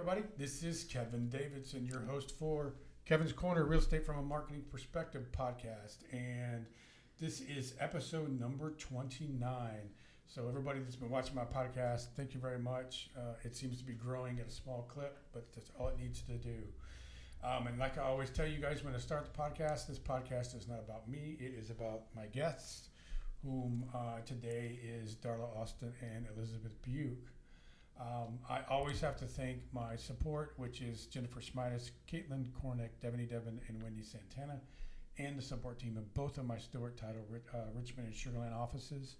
everybody. This is Kevin Davidson, your host for Kevin's Korner, Real Estate from a Marketing Perspective podcast. And this is episode number 29. So everybody that's been watching my podcast, thank you very much. It seems to be growing at a small clip, but that's all it needs to do. And like I always tell you guys when I start the podcast, this podcast is not about me. It is about my guests, whom today is Darla Alston and Elizabeth Beuke. I always have to thank my support, which is Jennifer Schmidas, Caitlin Kornick, Devin, and Wendy Santana, and the support team of both of my Stewart Title, Richmond and Sugar Land offices.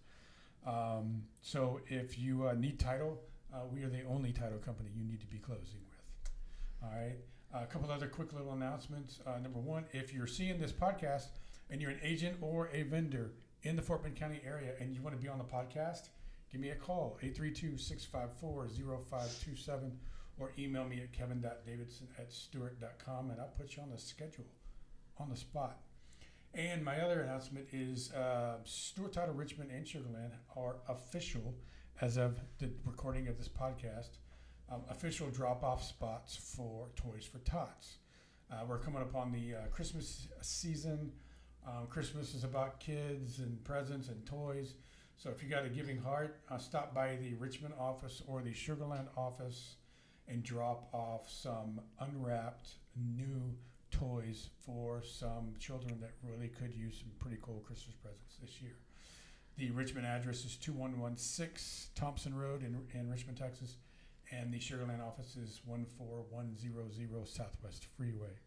So if you need title, we are the only title company you need to be closing with. All right. A couple other quick little announcements. Number one, if you're seeing this podcast and you're an agent or a vendor in the Fort Bend County area and you want to be on the podcast, give me a call, 832-654-0527, or email me at kevin.davidson@stewart.com, and I'll put you on the schedule, on the spot. And my other announcement is Stewart Title, Richmond, and Sugar Land are official, as of the recording of this podcast, official drop-off spots for Toys for Tots. We're coming up on the Christmas season. Christmas is about kids and presents and toys. So if you got a giving heart, stop by the Richmond office or the Sugar Land office and drop off some unwrapped new toys for some children that really could use some pretty cool Christmas presents this year. The Richmond address is 2116 Thompson Road in Richmond, Texas, and the Sugar Land office is 14100 Southwest Freeway.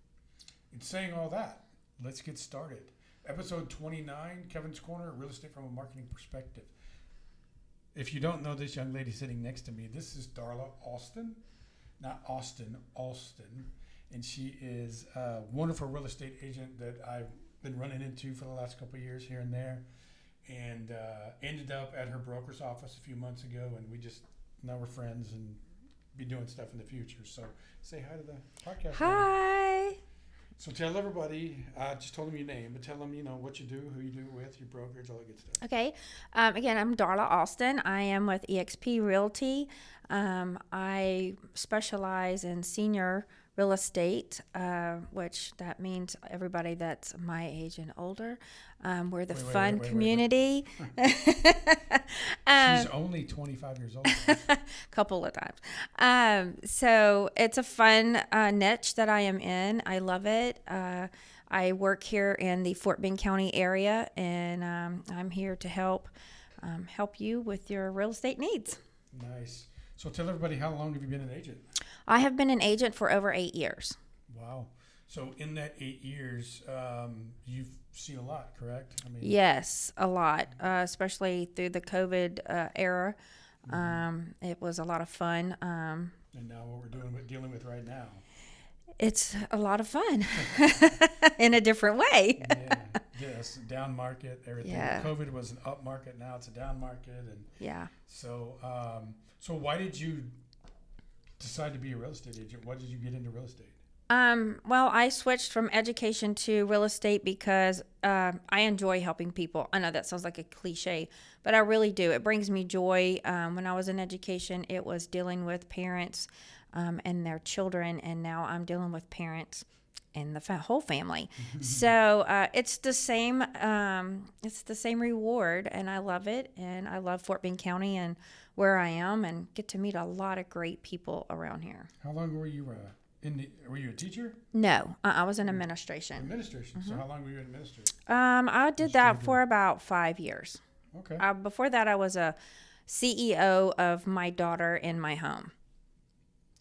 In saying all that, let's get started. Episode 29, Kevin's Korner, Real Estate from a Marketing Perspective. If you don't know this young lady sitting next to me, this is Darla Alston, not Austin, Alston. And she is a wonderful real estate agent that I've been running into for the last couple of years here and there. And ended up at her broker's office a few months ago, and now we're friends and be doing stuff in the future. So say hi to the podcast. Hi. So tell everybody, just told them your name, but tell them, what you do, who you do it with, your brokerage, all that good stuff. Okay. Again, I'm Darla Alston. I am with EXP Realty. I specialize in senior real estate, which that means everybody that's my age and older. We're the fun community. She's only 25 years old. Couple of times. So it's a fun niche that I am in. I love it. I work here in the Fort Bend County area, and I'm here to help you with your real estate needs. Nice. So tell everybody, how long have you been an agent? I have been an agent for over 8 years. Wow. So in that 8 years, you've seen a lot, correct? Yes, a lot, especially through the COVID era. It was a lot of fun. And now what we're dealing with right now. It's a lot of fun in a different way. Yes, down market, everything. Yeah. COVID was an up market, now it's a down market. And yeah. So, so why did you decide to be a real estate agent? Why did you get into real estate? Well, I switched from education to real estate because I enjoy helping people. I know that sounds like a cliche, but I really do. It brings me joy. When I was in education, it was dealing with parents and their children, and now I'm dealing with parents and the whole family. So it's the same. It's the same reward, and I love it. And I love Fort Bend County and where I am, and get to meet a lot of great people around here. How long were you were you a teacher? No, I was in administration. Administration. So how long were you in administration? I did that for about 5 years. Okay. Before that, I was a CEO of my daughter in my home.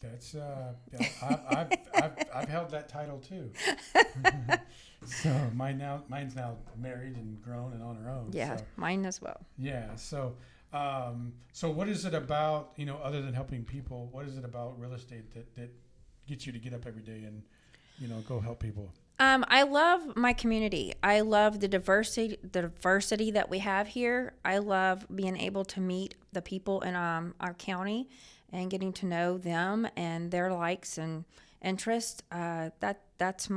That's I've held that title too. So mine's now married and grown and on her own. Yeah, so. Mine as well. Yeah. So so what is it about, other than helping people, what is it about real estate that gets you to get up every day and, go help people? I love my community. I love the diversity that we have here. I love being able to meet the people in our county and getting to know them and their likes and interests. That's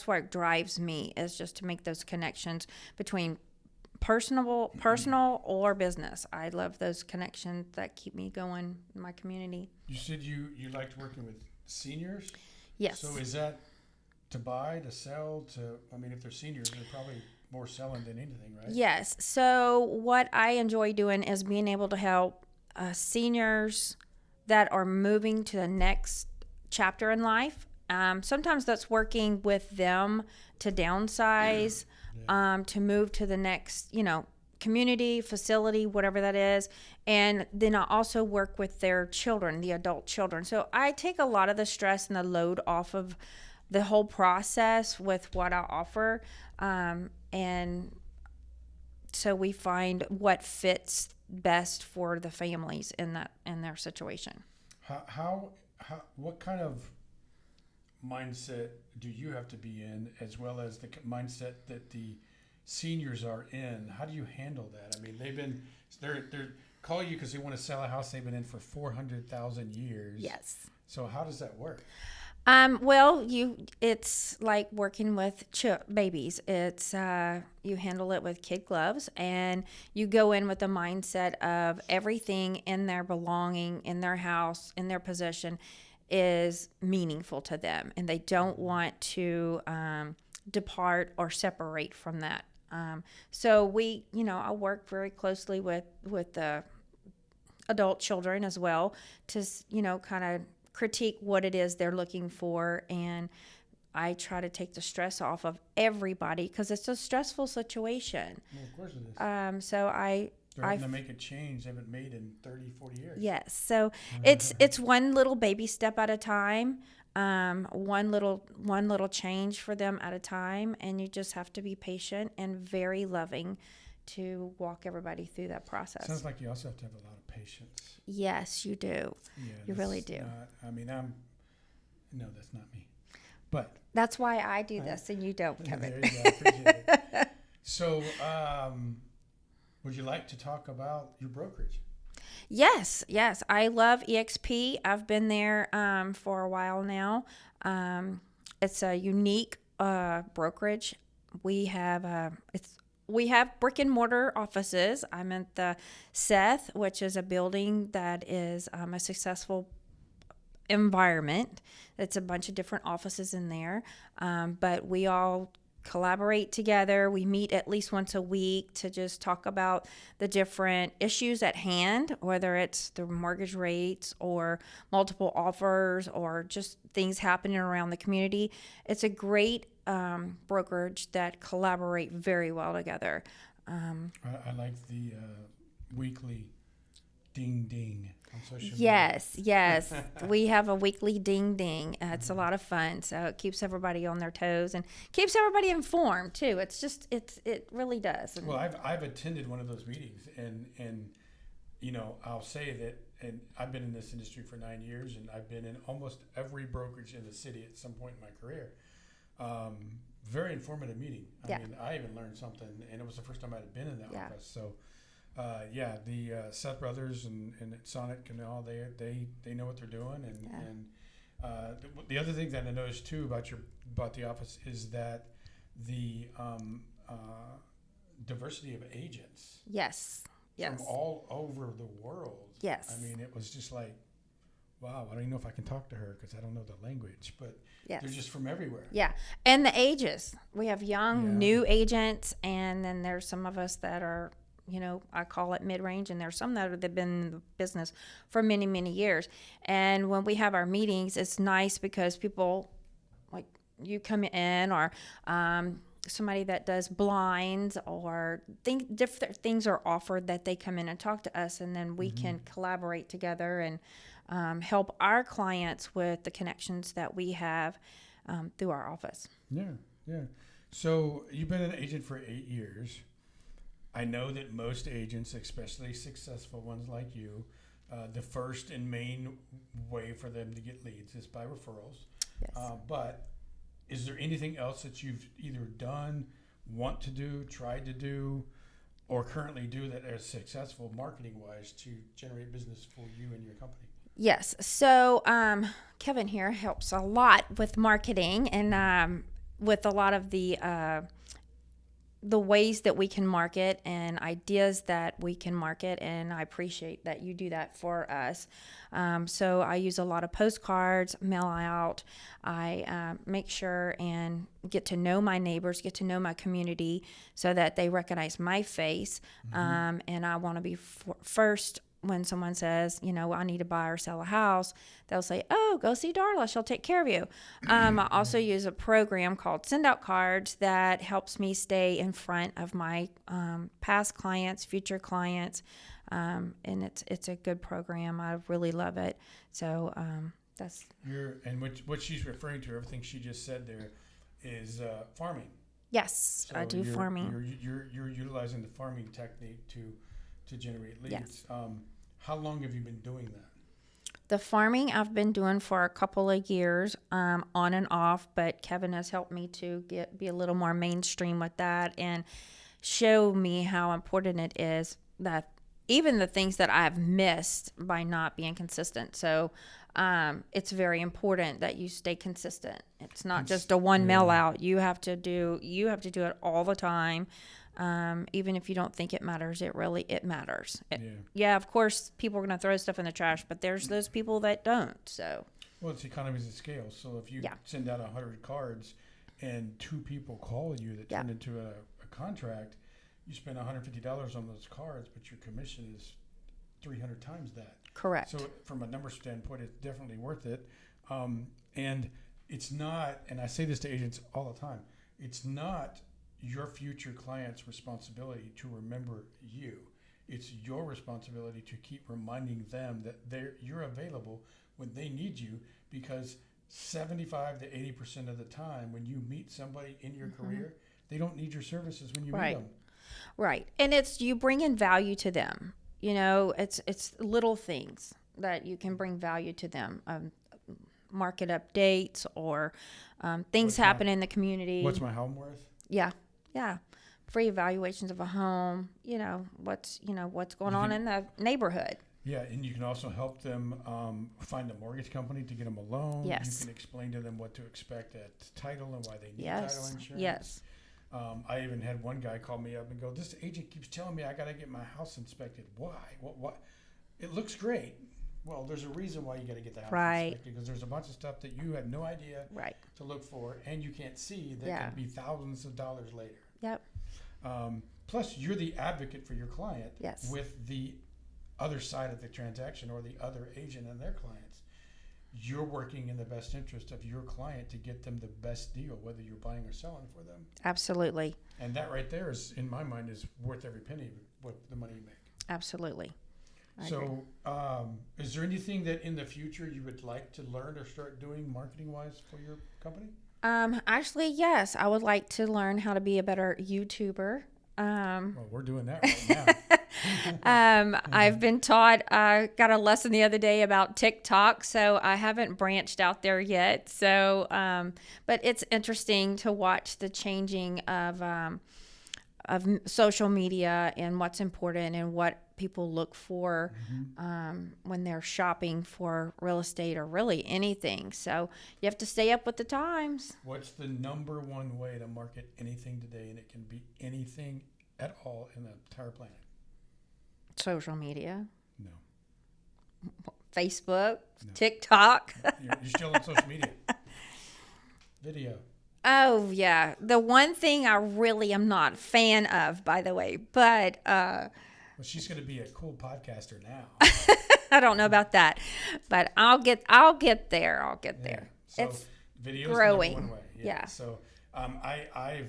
what drives me, is just to make those connections between personal or business. I love those connections that keep me going in my community. You said you liked working with seniors. Yes. So is that to buy, to sell, I mean, if they're seniors, they're probably more selling than anything, right? Yes. So what I enjoy doing is being able to help seniors that are moving to the next chapter in life. Sometimes that's working with them to downsize, to move to the next, community, facility, whatever that is. And then I also work with their children, the adult children. So I take a lot of the stress and the load off of the whole process with what I offer. And so we find what fits best for the families in their situation. What kind of mindset do you have to be in, as well as the mindset that the seniors are in? How do you handle that? I mean, they're call you because they want to sell a house they've been in for 400,000 years. Yes. So how does that work? Well, it's like working with babies. It's you handle it with kid gloves, and you go in with the mindset of everything in their belonging, in their house, in their possession is meaningful to them, and they don't want to depart or separate from that. So I work very closely with the adult children as well to, kind of critique what it is they're looking for, and I try to take the stress off of everybody because it's a stressful situation. Well, of course it is. So They're having to make a change they haven't made in 30, 40 years. Yes. So it's one little baby step at a time, one little change for them at a time, and you just have to be patient and very loving to walk everybody through that process. Sounds like you also have to have a lot of patience. Yes, you do. Yeah, you really do. No, that's not me. But that's why I do this and you don't, Kevin. There you go. I appreciate it. So, would you like to talk about your brokerage? Yes. I love EXP. I've been there for a while now. It's a unique brokerage. We have brick and mortar offices. I'm at the Seth, which is a building that is a successful environment. It's a bunch of different offices in there, but we all collaborate together. We meet at least once a week to just talk about the different issues at hand, whether it's the mortgage rates or multiple offers or just things happening around the community. It's a great brokerage that collaborate very well together. I like the weekly ding ding on social media. Yes. We have a weekly ding ding. It's a lot of fun. So it keeps everybody on their toes and keeps everybody informed too. It really does. And well, I've attended one of those meetings, and I'll say that, and I've been in this industry for 9 years, and I've been in almost every brokerage in the city at some point in my career. Very informative meeting. I mean, I even learned something, and it was the first time I'd been in that office. So, the Seth brothers and Sonic and all, they know what they're doing, and the other thing that I noticed too about the office is that the diversity of agents. Yes. From all over the world. Yes. I mean, it was just like, wow, I don't even know if I can talk to her because I don't know the language, but they're just from everywhere. Yeah. And the ages. We have young, new agents, and then there's some of us that are, I call it mid-range, and there's some that have been in the business for many, many years. And when we have our meetings, it's nice because people, like you come in, or somebody that does blinds or different things are offered that they come in and talk to us, and then we can collaborate together and help our clients with the connections that we have through our office. Yeah. So you've been an agent for 8 years. I know that most agents, especially successful ones like you, the first and main way for them to get leads is by referrals. Yes. But is there anything else that you've either done, want to do, tried to do, or currently do that is successful marketing-wise to generate business for you and your company? Yes. So Kevin here helps a lot with marketing and with a lot of the the ways that we can market and ideas that we can market, and I appreciate that you do that for us. So I use a lot of postcards, mail out. I make sure and get to know my neighbors, get to know my community, so that they recognize my face. And I want to be first when someone says, I need to buy or sell a house. They'll say, "Oh, go see Darla. She'll take care of you." I also use a program called Send Out Cards that helps me stay in front of my past clients, future clients, and it's a good program. I really love it. So that's And what she's referring to, everything she just said there, is farming. yes, So I do farming. You're utilizing the farming technique to generate leads. Yes. How long have you been doing that? The farming I've been doing for a couple of years, on and off, but Kevin has helped me to be a little more mainstream with that and show me how important it is, that even the things that I've missed by not being consistent. So it's very important that you stay consistent. It's not just a one mail out. You have to do it all the time. Even if you don't think it matters, it matters. Yeah, of course, people are going to throw stuff in the trash, but there's those people that don't. So, well, it's economies of scale. So if you send out 100 cards and 2 people call you that turn into a contract, you spend $150 on those cards, but your commission is 300 times that. Correct. So from a number standpoint, it's definitely worth it. And it's not, and I say this to agents all the time, it's not your future client's responsibility to remember you. It's your responsibility to keep reminding them that you're available when they need you, because 75 to 80% of the time when you meet somebody in your career, they don't need your services when you meet them. Right. And it's you bring in value to them. It's little things that you can bring value to them. Market updates or things happen in the community. What's my home worth? Yeah. Free evaluations of a home, what's going on in the neighborhood. Yeah, and you can also help them find a mortgage company to get them a loan. Yes. You can explain to them what to expect at title and why they need title insurance. Yes. I even had one guy call me up and go, "This agent keeps telling me I got to get my house inspected. Why? What? It looks great." Well, there's a reason why you got to get the house inspected, because there's a bunch of stuff that you had no idea to look for and you can't see that could be thousands of dollars later. Yep. Plus, you're the advocate for your client Yes. with the other side of the transaction or the other agent and their clients. You're working in the best interest of your client to get them the best deal, whether you're buying or selling for them. Absolutely. And that right there is, in my mind, is worth every penny of what the money you make. Absolutely. So, is there anything that in the future you would like to learn or start doing marketing-wise for your company? Actually, yes. I would like to learn how to be a better YouTuber. Well, we're doing that right now. I've been taught, I got a lesson the other day about TikTok, so I haven't branched out there yet. So, but it's interesting to watch the changing of social media and what's important and what people look for when they're shopping for real estate or really anything. So you have to stay up with the times. What's the number one way to market anything today? And it can be anything at all in the entire planet. Social media. No. Facebook, TikTok. You're still on social media. Video. Oh, yeah. The one thing I really am not a fan of, by the way, but... well, she's going to be a cool podcaster now. I don't know about that, but I'll get there. I'll get there. So it's video's growing. The number one way. Yeah. So I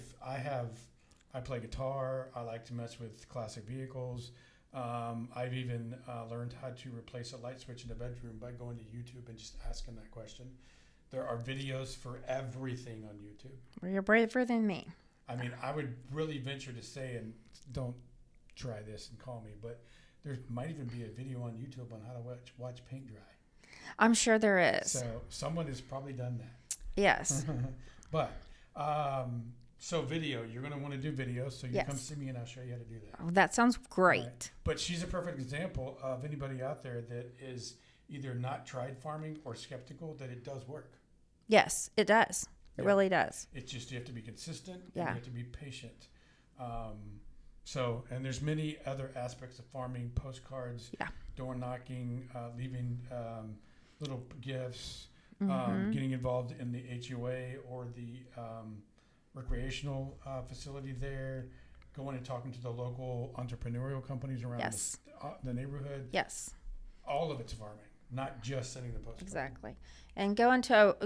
play guitar. I like to mess with classic vehicles. I've even learned how to replace a light switch in the bedroom by going to YouTube and just asking that question. There are videos for everything on YouTube. Well, you're braver than me. I mean, I would really venture to say, and don't try this and call me, but there might even be a video on YouTube on how to watch paint dry. I'm sure there is. So someone has probably done that. Yes. But so video, you're going to want to do video. So you come see me and I'll show you how to do that. Oh, that sounds great. Right. But she's a perfect example of anybody out there that is either not tried farming or skeptical that it does work. Yes, it does. It really does. It's just you have to be consistent. Yeah. And you have to be patient. So, and there's many other aspects of farming: postcards, Yeah. door knocking, leaving little gifts, Mm-hmm. getting involved in the HOA or the recreational facility there, going and talking to the local entrepreneurial companies around Yes. the neighborhood. Yes. All of it's farming, not just sending the postcard. Exactly. And going to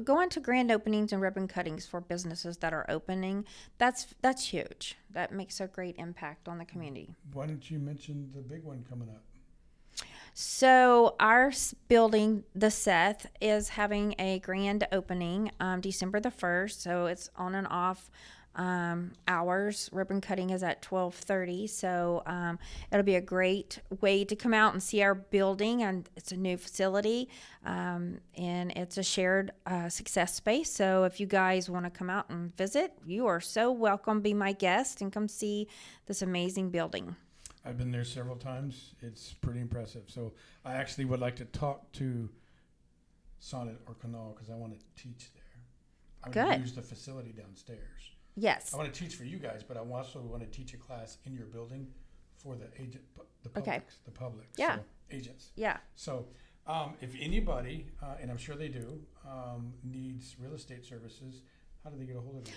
grand openings and ribbon cuttings for businesses that are opening. That's huge. That makes a great impact on the community. Why don't you mention the big one coming up? So our building, the Seth, is having a grand opening December the 1st. So it's on and off hours. Ribbon cutting is at 12:30. So it'll be a great way to come out and see our building. And it's a new facility, and it's a shared success space. So if you guys want to come out and visit, you are so welcome. Be my guest and come see this amazing building. I've been there several times. It's pretty impressive. So I actually would like to talk to Sonnet or Canal because I want to teach there. I would Good. use the facility downstairs. Yes. I want to teach for you guys, but I also want to teach a class in your building for the agent, the public, Okay. the public, Yeah. so agents. Yeah. So if anybody, and I'm sure they do, needs real estate services, how do they get a hold of you?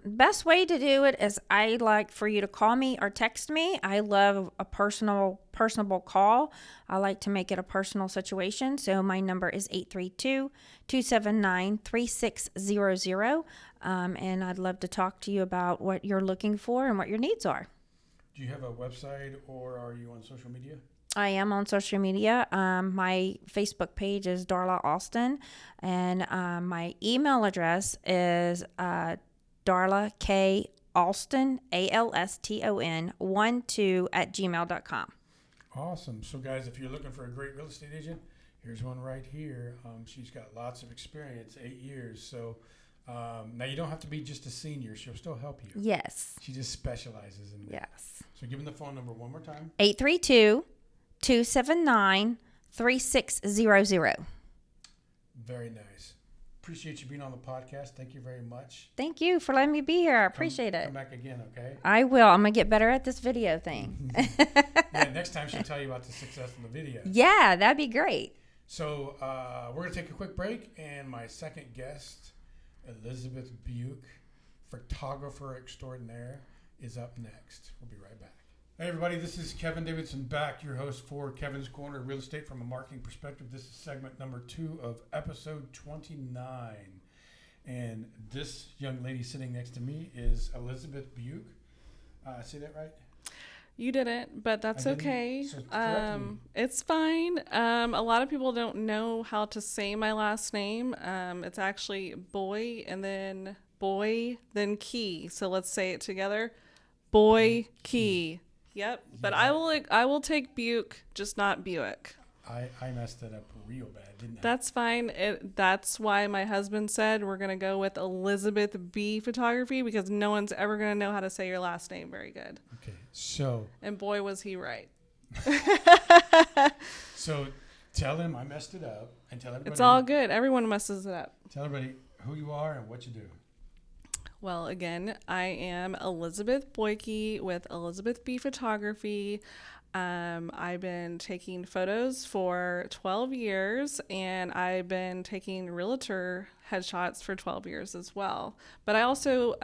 Best way to do it is I like for you to call me or text me. I love a personable call. I like to make it a personal situation. So my number is 832-279-3600. And I'd love to talk to you about what you're looking for and what your needs are. Do you have a website or are you on social media? I am on social media. My Facebook page is Darla Alston, and my email address is Darla K Alston ALSTON 12@gmail.com. Awesome. So, guys, if you're looking for a great real estate agent, here's one right here. She's got lots of experience, 8 years. So now you don't have to be just a senior. She'll still help you. Yes. She just specializes in that. Yes. So give them the phone number one more time. 832-279-3600. Very nice. Appreciate you being on the podcast. Thank you very much. Thank you for letting me be here. I appreciate it. Come back again, okay? I will. I'm going to get better at this video thing. Yeah, next time she'll tell you about the success of the video. Yeah, that'd be great. So we're going to take a quick break, and my second guest, Elizabeth Beuke, photographer extraordinaire, is up next. We'll be right back. Hey, everybody, this is Kevin Davidson back, your host for Kevin's Corner Real Estate from a Marketing Perspective. This is segment number 2 of episode 29. And this young lady sitting next to me is Elizabeth Beuke. Say that right? You didn't, but that's okay. So correct me. It's fine. A lot of people don't know how to say my last name. It's actually Boy and then Boy, then Key. So let's say it together. Boy Key. Yep. But I will take Beuke, just not Buick. I messed it up real bad, didn't I? That's fine. That's why my husband said we're going to go with Elizabeth B. Photography because no one's ever going to know how to say your last name very good. Okay, so. And boy, was he right. So tell him I messed it up and tell everybody. It's all good. Everyone messes it up. Tell everybody who you are and what you do. Well, again, I am Elizabeth Beuke with Elizabeth B. Photography. I've been taking photos for 12 years, and I've been taking realtor headshots for 12 years as well. But I also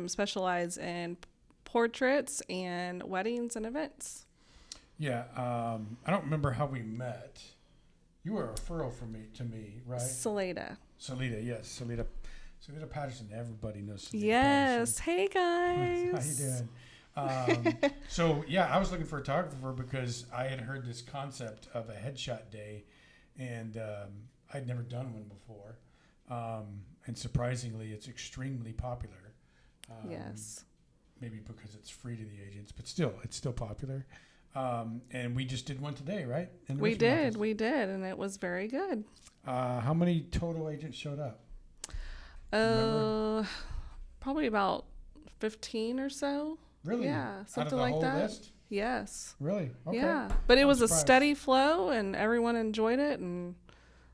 specialize in portraits and weddings and events. Yeah, I don't remember how we met. You were a referral to me, right? Salida. Salida, yes. Salida Patterson. Everybody knows Salida Yes. Patterson. Hey, guys. How you doing? So, yeah, I was looking for a photographer because I had heard this concept of a headshot day, and I'd never done one before. And surprisingly, it's extremely popular. Yes. Maybe because it's free to the agents, but still, it's still popular. And we just did one today, right? In the We Richmond did, and it was very good. office. How many total agents showed up? Probably about 15 or so. Really? Yeah, something Out of the like whole that. List? Yes. Really? Okay. Yeah, but it I'm was a surprised. steady flow, and everyone enjoyed it, and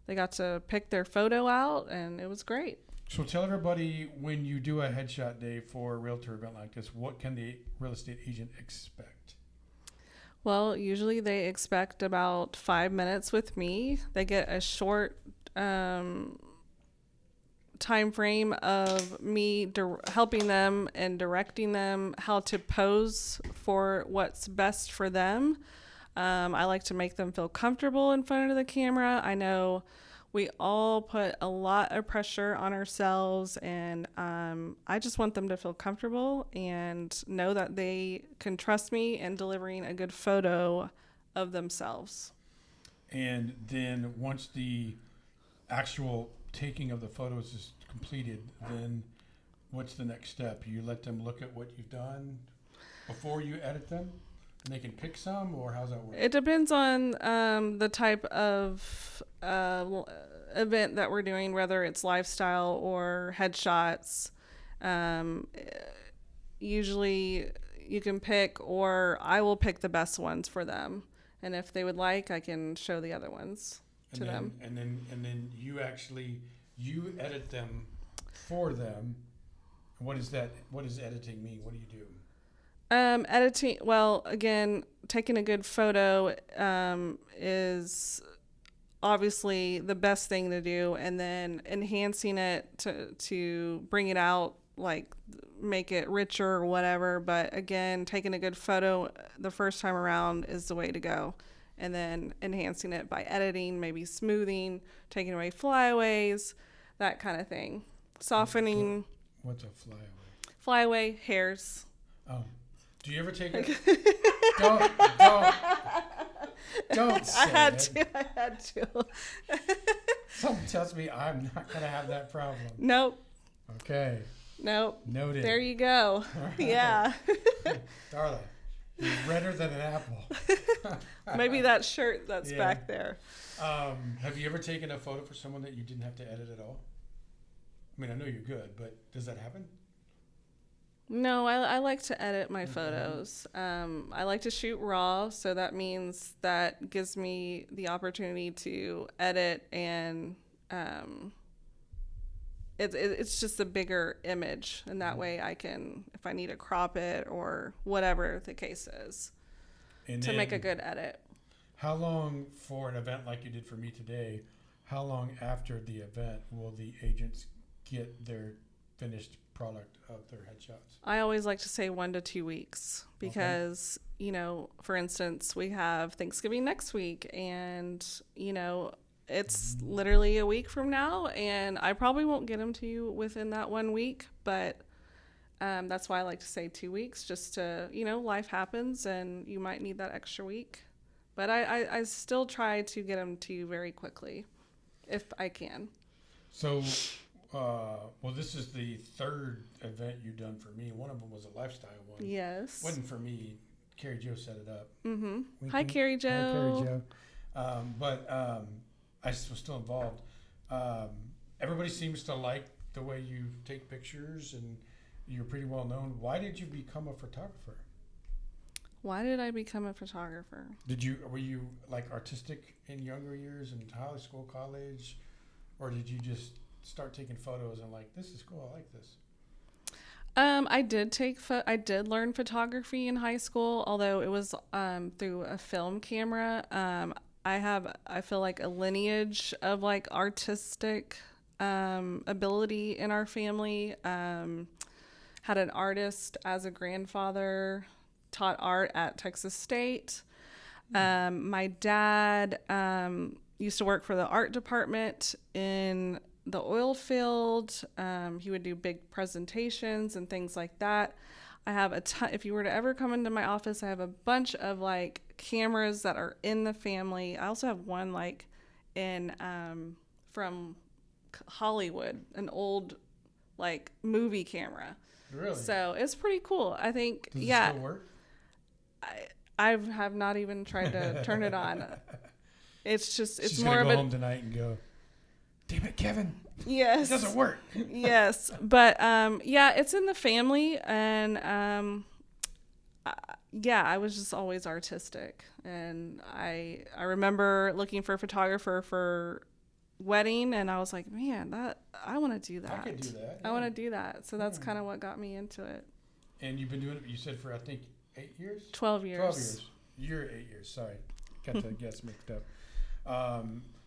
they got to pick their photo out, and it was great. So tell everybody, when you do a headshot day for a realtor event like this, what can the real estate agent expect? Well, usually they expect about 5 minutes with me. They get a short time frame of me helping them and directing them how to pose for what's best for them. I like to make them feel comfortable in front of the camera. I know we all put a lot of pressure on ourselves, and I just want them to feel comfortable and know that they can trust me in delivering a good photo of themselves. And then once the actual taking of the photos is completed, then what's the next step? You let them look at what you've done before you edit them, and they can pick some, or how's that work? It depends on the type of event that we're doing, whether it's lifestyle or headshots. Usually you can pick, or I will pick the best ones for them. And if they would like, I can show the other ones to them. And then you edit them for them. What is that? What does editing mean? What do you do? Editing, well, again, taking a good photo is obviously the best thing to do, and then enhancing it to bring it out, like make it richer or whatever. But again, taking a good photo the first time around is the way to go, and then enhancing it by editing, maybe smoothing, taking away flyaways, that kind of thing. Softening. What's a flyaway? Flyaway, hairs. Oh. Do you ever take it? Don't say I had it. to. Something tells me I'm not going to have that problem. Nope. Okay. Nope. Noted. There you go. Right. Yeah. Darla, you're redder than an apple. Maybe that shirt that's Yeah. back there. Have you ever taken a photo for someone that you didn't have to edit at all? I mean, I know you're good, but does that happen? No, I like to edit my photos. I like to shoot raw, so that means that gives me the opportunity to edit, and it's just a bigger image, and that way I can, if I need to crop it or whatever the case is, And to make a good edit. How long, for an event like you did for me today, how long after the event will the agents get their finished product of their headshots? I always like to say 1 to 2 weeks because, you know, for instance, we have Thanksgiving next week, and, you know, it's literally a week from now, and I probably won't get them to you within that 1 week, but that's why I like to say 2 weeks, just to, you know, life happens and you might need that extra week. But I still try to get them to you very quickly if I can. So, well, this is the third event you've done for me. One of them was a lifestyle one. Yes. Wasn't for me. Carrie Jo set it up. Mm-hmm. Wink, Hi, wink. Carrie Jo. Hi, Carrie Jo. But I was still involved. Everybody seems to like the way you take pictures, and you're pretty well known. Why did you become a photographer? Why did I become a photographer? Were you like artistic in younger years, in high school, college, or did you just start taking photos and like, this is cool, I like this? I did learn photography in high school, although it was through a film camera. I feel like a lineage of like artistic ability in our family. Had an artist as a grandfather, taught art at Texas State. My dad used to work for the art department in the oil field. He would do big presentations and things like that. I have a ton. If you were to ever come into my office, I have a bunch of like cameras that are in the family. I also have one like in from Hollywood, an old like movie camera. Really? So it's pretty cool. I think. Does it yeah. still work? I have not even tried to turn it on. It's just it's She's more gonna of go a home tonight and go, damn it, Kevin, yes. it doesn't work. Yes, but yeah, it's in the family, and yeah, I was just always artistic, and I remember looking for a photographer for wedding, and I was like, man, I want to do that. I could do that. I want to do that. So that's Yeah. kind of what got me into it. And you've been doing it, you said, for, I think, 8 years? 12 years. 12 years. You're 8 years, sorry. Got the guess mixed up.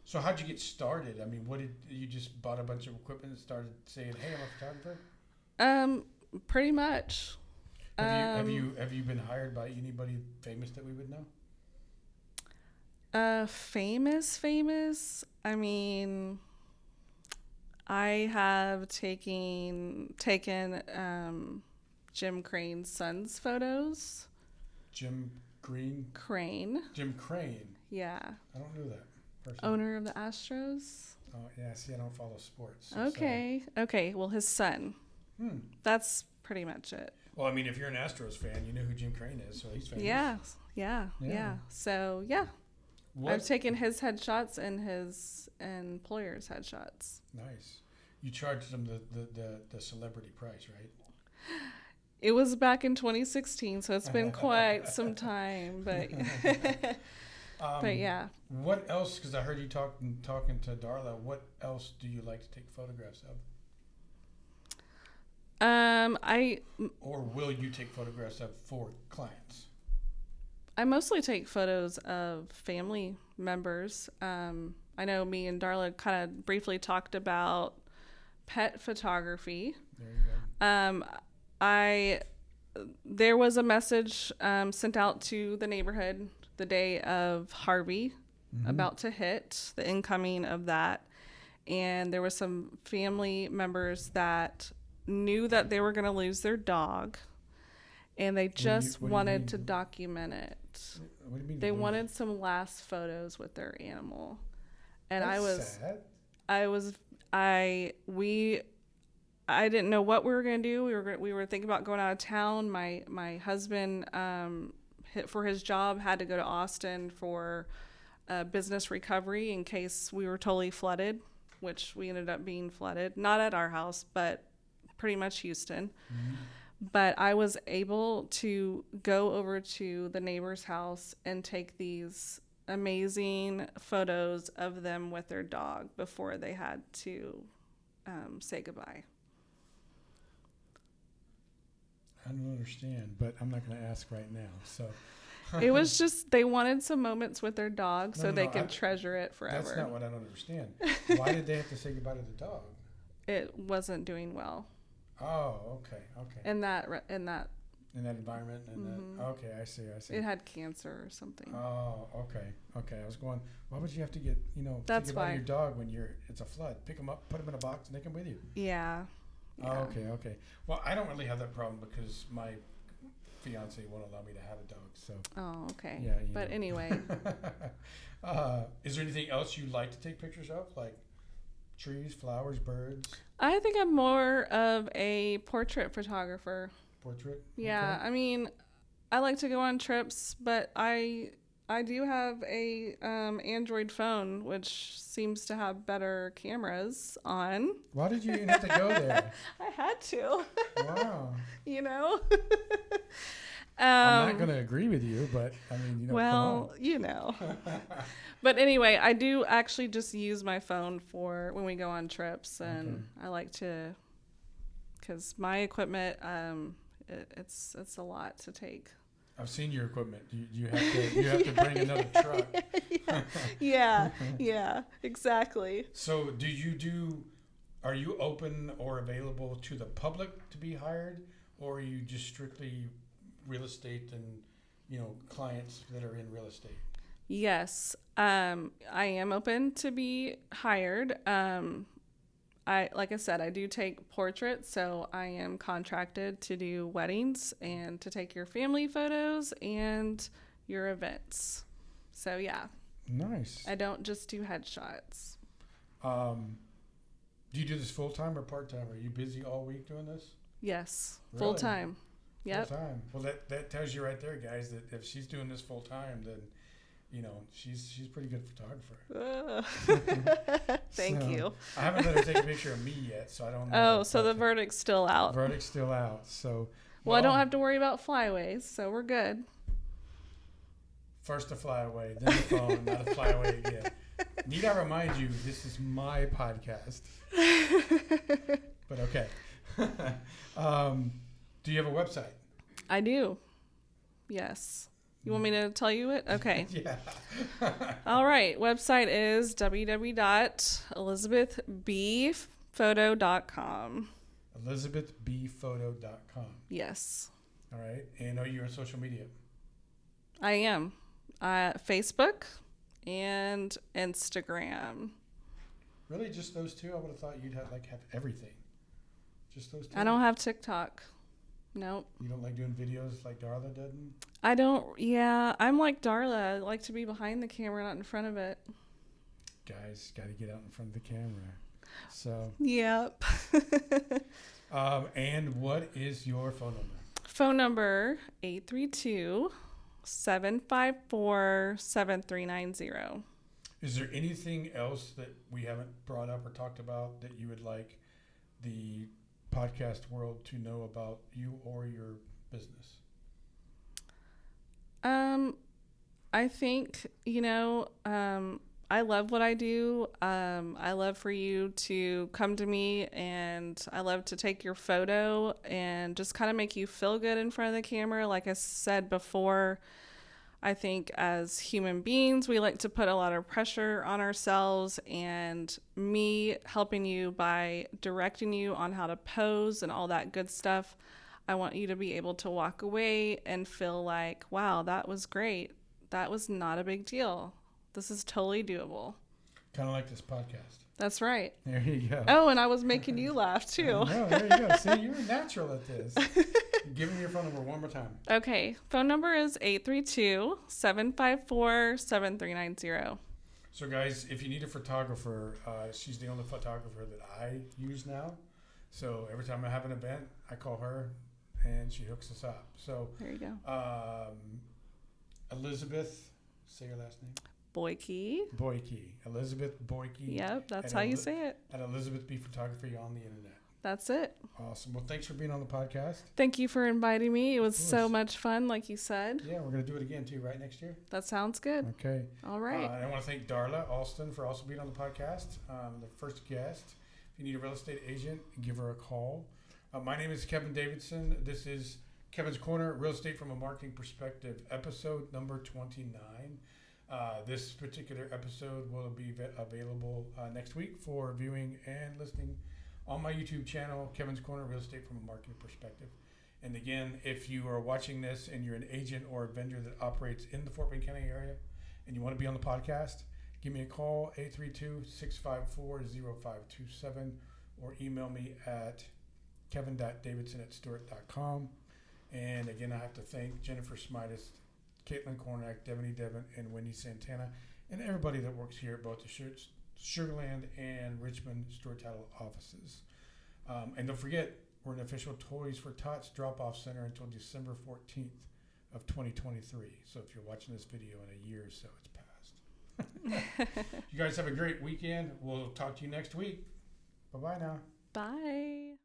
So how'd you get started? I mean, you just bought a bunch of equipment and started saying, hey, I'm a photographer? Pretty much. Have you been hired by anybody famous that we would know? Famous. I mean, I have taken Jim Crane's son's photos. Jim Crane. Jim Crane. Yeah. I don't know that person. Owner of the Astros. Oh, yeah, see, I don't follow sports. Okay. Okay. Well, his son. That's pretty much it. Well, I mean, if you're an Astros fan, you know who Jim Crane is, so he's famous. Yeah. So, yeah. I've taken his headshots and his employer's headshots. Nice. You charged them the celebrity price, right? It was back in 2016, so it's been quite some time, but but yeah. What else? Because I heard you talking to Darla. What else do you like to take photographs of? Or will you take photographs of for clients? I mostly take photos of family members. I know me and Darla kind of briefly talked about pet photography. There you go. There was a message sent out to the neighborhood the day of Harvey, about to hit, the incoming of that. And there were some family members that knew that they were going to lose their dog, and they just wanted to document it. What do you mean? They wanted some last photos with their animal. And That's sad. I didn't know what we were going to do. We were thinking about going out of town. My husband, for his job, had to go to Austin for business recovery in case we were totally flooded, which we ended up being flooded. Not at our house, but pretty much Houston. But I was able to go over to the neighbor's house and take these amazing photos of them with their dog before they had to say goodbye. I don't understand, but I'm not going to ask right now. So it was just they wanted some moments with their dog so they could treasure it forever. That's not what I don't understand. Why did they have to say goodbye to the dog? It wasn't doing well. Oh, okay. In that in that environment, okay, I see. It had cancer or something. Oh, okay. I was going, why would you have to get That's say goodbye why to your dog when it's a flood? Pick them up, put them in a box, and take them with you. Yeah. Oh, okay. Well, I don't really have that problem because my fiance won't allow me to have a dog. So. Oh, okay. Yeah. But anyway. Is there anything else you like to take pictures of, like trees, flowers, birds? I think I'm more of a portrait photographer. Portrait? Yeah, Okay. I mean, I like to go on trips, but I do have a Android phone, which seems to have better cameras on. Why did you even have to go there? I had to. Wow. I'm not going to agree with you, but I mean, well, But anyway, I do actually just use my phone for when we go on trips, and I like to, because my equipment, it's a lot to take. I've seen your equipment. You have to bring another truck. Yeah, exactly. So are you open or available to the public to be hired, or are you just strictly real estate and, clients that are in real estate? Yes, I am open to be hired. Like I said, I do take portraits, so I am contracted to do weddings and to take your family photos and your events. So yeah. Nice. I don't just do headshots. Do you do this full time or part time? Are you busy all week doing this? Yes, Really? full time. Yep. Full time. Well, that tells you right there, guys, that if she's doing this full time, then she's a pretty good photographer. Thank you. I haven't let her take a picture of me yet, so I don't know. Oh, so the verdict's still out. Verdict's still out. So. Well, I don't have to worry about flyaways, so we're good. First a flyaway, then the phone, not a flyaway again. Need I remind you, this is my podcast. But okay. Do you have a website? I do. Yes. You want me to tell you it? Okay. Yeah. All right. Website is www.elizabethbphoto.com. ElizabethBphoto.com. Yes. All right. And are you on social media? I am. Facebook and Instagram. Really, just those two? I would have thought you'd have everything. Just those two? I don't have TikTok. Nope. You don't like doing videos like Darla doesn't? I don't. Yeah, I'm like Darla. I like to be behind the camera, not in front of it. Guys, got to get out in front of the camera. So. Yep. And what is your phone number? Phone number 832-754-7390. Is there anything else that we haven't brought up or talked about that you would like the podcast world to know about you or your business? I think, I love what I do. I love for you to come to me, and I love to take your photo and just kind of make you feel good in front of the camera. Like I said before, I think as human beings, we like to put a lot of pressure on ourselves, and me helping you by directing you on how to pose and all that good stuff. I want you to be able to walk away and feel like, wow, that was great. That was not a big deal. This is totally doable. Kind of like this podcast. That's right. There you go. Oh, and I was making you laugh too. No, there you go. See, you're natural at this. Give me your phone number one more time. Okay. Phone number is 832-754-7390. So, guys, if you need a photographer, she's the only photographer that I use now. So every time I have an event, I call her, and she hooks us up. So There you go. Elizabeth, say your last name. Beuke. Elizabeth Beuke. Yep, that's how you say it. At Elizabeth B Photography on the internet. That's it. Awesome. Well, thanks for being on the podcast. Thank you for inviting me. It was Of so course. much fun, like you said. Yeah, we're going to do it again, too, right, next year? That sounds good. Okay. All right. And I want to thank Darla Alston for also being on the podcast, the first guest. If you need a real estate agent, give her a call. My name is Kevin Davidson. This is Kevin's Corner, Real Estate from a Marketing Perspective, episode number 29. This particular episode will be available next week for viewing and listening on my YouTube channel, Kevin's Corner, Real Estate from a Marketing Perspective. And again, if you are watching this and you're an agent or a vendor that operates in the Fort Wayne County area and you want to be on the podcast, give me a call, 832-654-0527, or email me at kevin.davidson@stewart.com. And again, I have to thank Jennifer Smitis, Caitlin Kornak, Devin Devin, and Wendy Santana, and everybody that works here at both the Sugarland and Richmond Stewart Title offices. And don't forget, we're an official Toys for Tots drop-off center until December 14th of 2023. So if you're watching this video in a year or so, it's past. You guys have a great weekend. We'll talk to you next week. Bye-bye now. Bye.